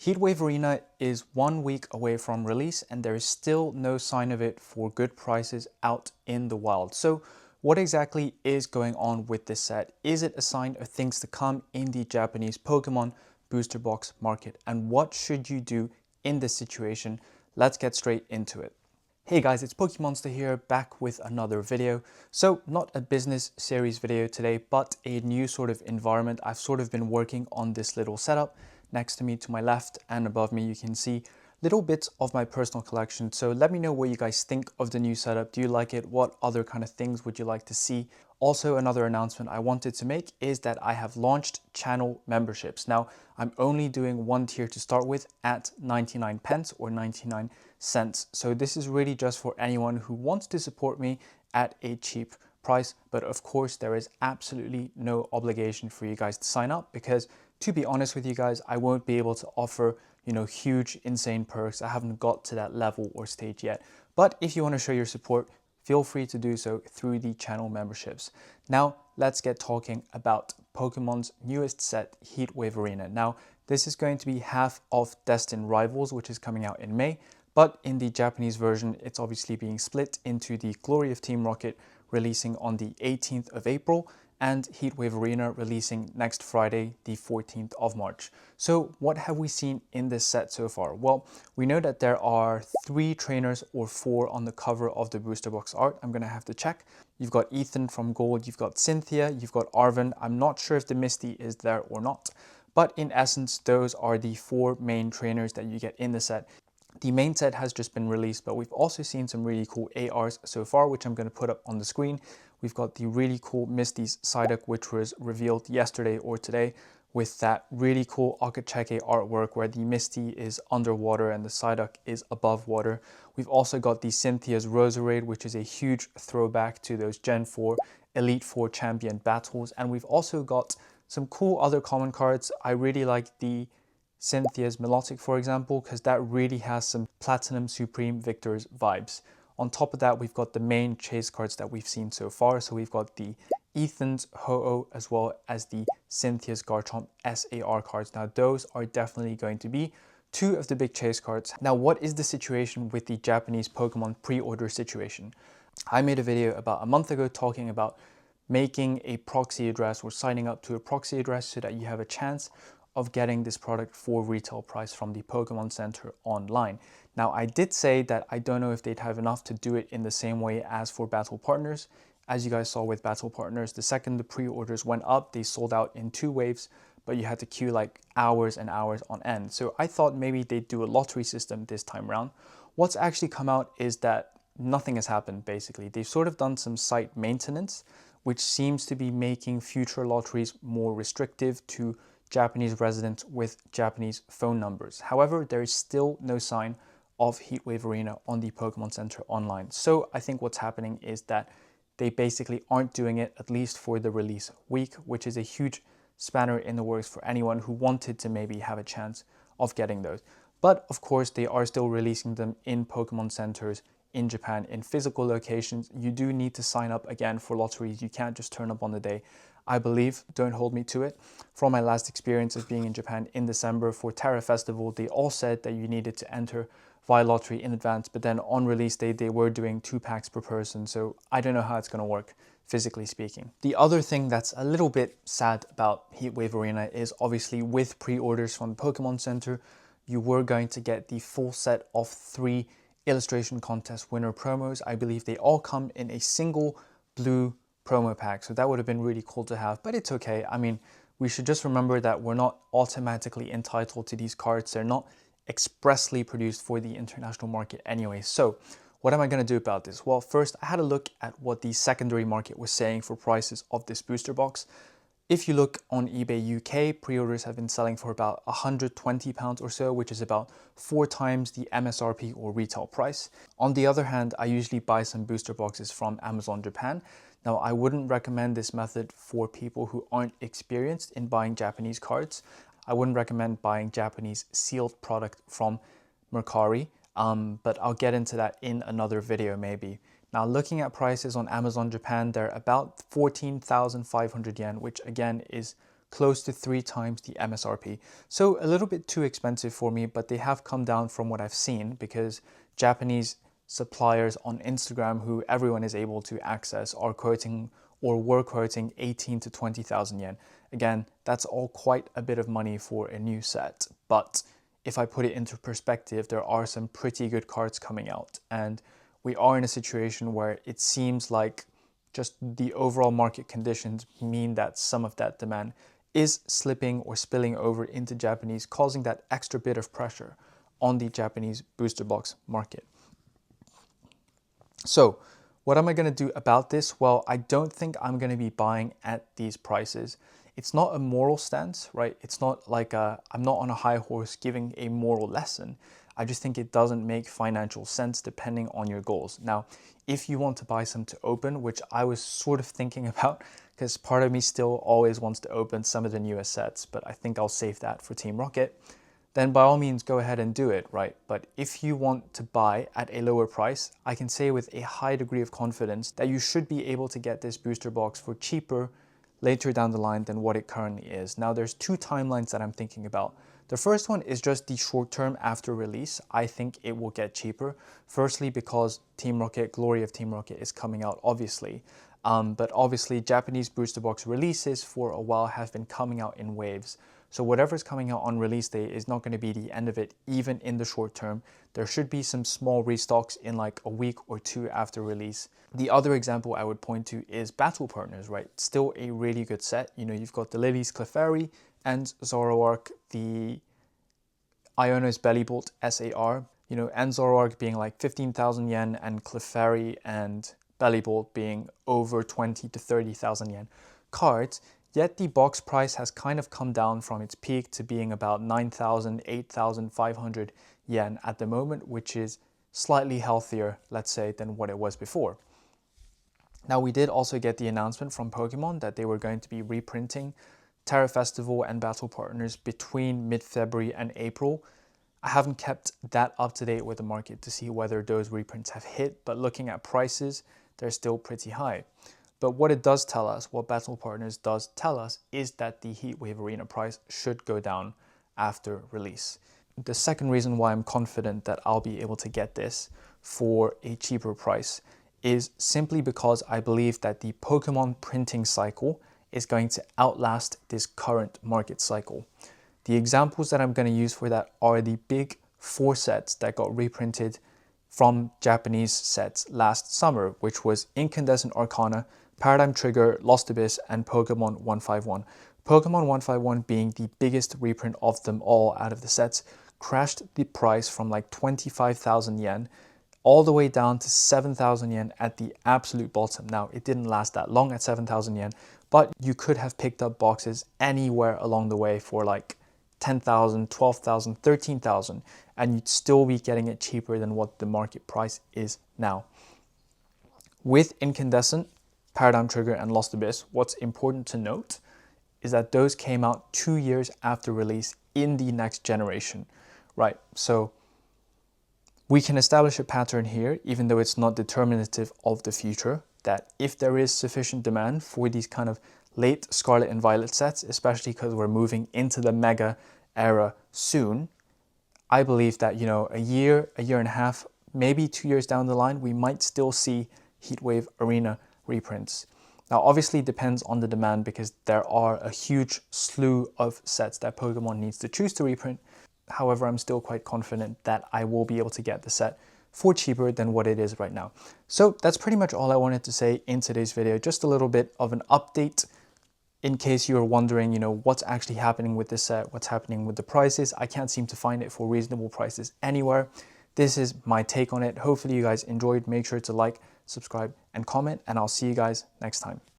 Heatwave Arena is 1 week away from release and there is still no sign of it for good prices out in the wild. So what exactly is going on with this set? Is it a sign of things to come in the Japanese Pokemon booster box market? And what should you do in this situation? Let's get straight into it. Hey guys, it's Pokemonster here, back with another video. So not a business series video today, but a new sort of environment. I've sort of been working on this little setup. Next to me, to my left and above me, you can see little bits of my personal collection. So let me know what you guys think of the new setup. Do you like it? What other kind of things would you like to see? Also, another announcement I wanted to make is that I have launched channel memberships. Now, I'm only doing one tier to start with at 99 pence or 99 cents. So this is really just for anyone who wants to support me at a cheap price. But of course, there is absolutely no obligation for you guys to sign up because, to be honest with you guys, I won't be able to offer, huge, insane perks. I haven't got to that level or stage yet. But if you want to show your support, feel free to do so through the channel memberships. Now, let's get talking about Pokemon's newest set, Heatwave Arena. Now, this is going to be half of Destined Rivals, which is coming out in May. But in the Japanese version, it's obviously being split into the Glory of Team Rocket, releasing on the 18th of April, and Heatwave Arena releasing next Friday, the 14th of March. So what have we seen in this set so far? Well, we know that there are 3 trainers or 4 on the cover of the booster box art. I'm gonna have to check. You've got Ethan from Gold, you've got Cynthia, you've got Arven. I'm not sure if the Misty is there or not, but in essence, those are the 4 main trainers that you get in the set. The main set has just been released, but we've also seen some really cool ARs so far, which I'm going to put up on the screen. We've got the really cool Misty's Psyduck, which was revealed yesterday or today, with that really cool Akacheke artwork where the Misty is underwater and the Psyduck is above water. We've also got the Cynthia's Roserade, which is a huge throwback to those Gen 4 Elite 4 champion battles. And we've also got some cool other common cards. I really like the Cynthia's Melodic, for example, because that really has some Platinum Supreme Victor's vibes. On top of that, we've got the main chase cards that we've seen so far. So we've got the Ethan's Ho-Oh as well as the Cynthia's Garchomp SAR cards. Now, those are definitely going to be 2 of the big chase cards. Now, what is the situation with the Japanese Pokemon pre-order situation? I made a video about a month ago talking about making a proxy address or signing up to a proxy address so that you have a chance of getting this product for retail price from the Pokémon Center online. Now, I did say that I don't know if they'd have enough to do it in the same way as for Battle Partners. As you guys saw with Battle Partners, the second the pre-orders went up, they sold out in 2 waves, but you had to queue like hours and hours on end. So I thought maybe they'd do a lottery system this time around. What's actually come out is that nothing has happened, basically. They've sort of done some site maintenance, which seems to be making future lotteries more restrictive to Japanese residents with Japanese phone numbers. However, there is still no sign of Heatwave Arena on the Pokemon Center online. So I think what's happening is that they basically aren't doing it, at least for the release week, which is a huge spanner in the works for anyone who wanted to maybe have a chance of getting those. But of course, they are still releasing them in Pokemon Centers in Japan in physical locations. You do need to sign up again for lotteries. You can't just turn up on the day. I believe, don't hold me to it, from my last experience of being in Japan in December for Terra Festival, they all said that you needed to enter via lottery in advance, but then on release day, they were doing 2 packs per person, so I don't know how it's going to work, physically speaking. The other thing that's a little bit sad about Heatwave Arena is obviously with pre-orders from the Pokemon Center, you were going to get the full set of 3 illustration contest winner promos. I believe they all come in a single blue promo pack, so that would have been really cool to have, but it's okay. I mean, we should just remember that we're not automatically entitled to these cards. They're not expressly produced for the international market anyway. So what am I going to do about this? Well, first I had a look at what the secondary market was saying for prices of this booster box. If you look on eBay UK, pre-orders have been selling for about £120 or so, which is about 4 times the MSRP or retail price. On the other hand, I usually buy some booster boxes from Amazon Japan. Now, I wouldn't recommend this method for people who aren't experienced in buying Japanese cards. I wouldn't recommend buying Japanese sealed product from Mercari, but I'll get into that in another video maybe. Now, looking at prices on Amazon Japan, they're about 14,500 yen, which again is close to 3 times the MSRP. So a little bit too expensive for me, but they have come down from what I've seen because Japanese suppliers on Instagram, who everyone is able to access, are quoting or were quoting 18 to 20,000 yen. Again, that's all quite a bit of money for a new set, but if I put it into perspective, there are some pretty good cards coming out, and we are in a situation where it seems like just the overall market conditions mean that some of that demand is slipping or spilling over into Japanese, causing that extra bit of pressure on the Japanese booster box market. So what am I going to do about this? Well, I don't think I'm going to be buying at these prices. It's not a moral stance, right? It's not like I'm not on a high horse giving a moral lesson. I just think it doesn't make financial sense depending on your goals. Now, if you want to buy some to open, which I was sort of thinking about, because part of me still always wants to open some of the newest sets, but I think I'll save that for Team Rocket, then by all means go ahead and do it, right? But if you want to buy at a lower price, I can say with a high degree of confidence that you should be able to get this booster box for cheaper later down the line than what it currently is. Now, there's 2 timelines that I'm thinking about. The first one is just the short term after release. I think it will get cheaper. Firstly, because Team Rocket, Glory of Team Rocket is coming out, obviously. But obviously, Japanese booster box releases for a while have been coming out in waves. So whatever's coming out on release day is not going to be the end of it, even in the short term. There should be some small restocks in like a week or 2 after release. The other example I would point to is Battle Partners, right? Still a really good set. You know, you've got the Lily's Clefairy and Zoroark, the Iono's Bellibolt SAR, you know, and Zoroark being like 15,000 yen and Clefairy and Bellibolt being over 20 to 30,000 yen cards. Yet the box price has kind of come down from its peak to being about 9,000, 8,500 yen at the moment, which is slightly healthier, let's say, than what it was before. Now, we did also get the announcement from Pokemon that they were going to be reprinting Terra Festival and Battle Partners between mid-February and April. I haven't kept that up to date with the market to see whether those reprints have hit, but looking at prices, they're still pretty high. But what it does tell us, what Battle Partners does tell us, is that the Heatwave Arena price should go down after release. The second reason why I'm confident that I'll be able to get this for a cheaper price is simply because I believe that the Pokemon printing cycle is going to outlast this current market cycle. The examples that I'm going to use for that are the big 4 sets that got reprinted from Japanese sets last summer, which was Incandescent Arcana, Paradigm Trigger, Lost Abyss, and Pokemon 151. Pokemon 151 being the biggest reprint of them all out of the sets, crashed the price from like 25,000 yen all the way down to 7,000 yen at the absolute bottom. Now, it didn't last that long at 7,000 yen, but you could have picked up boxes anywhere along the way for like 10,000, 12,000, 13,000, and you'd still be getting it cheaper than what the market price is now. With Incandescent, Paradigm Trigger, and Lost Abyss, what's important to note is that those came out 2 years after release in the next generation, right? So we can establish a pattern here, even though it's not determinative of the future, that if there is sufficient demand for these kind of late Scarlet and Violet sets, especially because we're moving into the Mega era soon, I believe that, you know, a year and a half, maybe 2 years down the line, we might still see Heatwave Arena reprints. Now, obviously it depends on the demand because there are a huge slew of sets that Pokemon needs to choose to reprint. However, I'm still quite confident that I will be able to get the set for cheaper than what it is right now. So that's pretty much all I wanted to say in today's video. Just a little bit of an update in case you're wondering, you know, what's actually happening with this set, what's happening with the prices. I can't seem to find it for reasonable prices anywhere. This is my take on it. Hopefully you guys enjoyed. Make sure to like, subscribe, and comment, and I'll see you guys next time.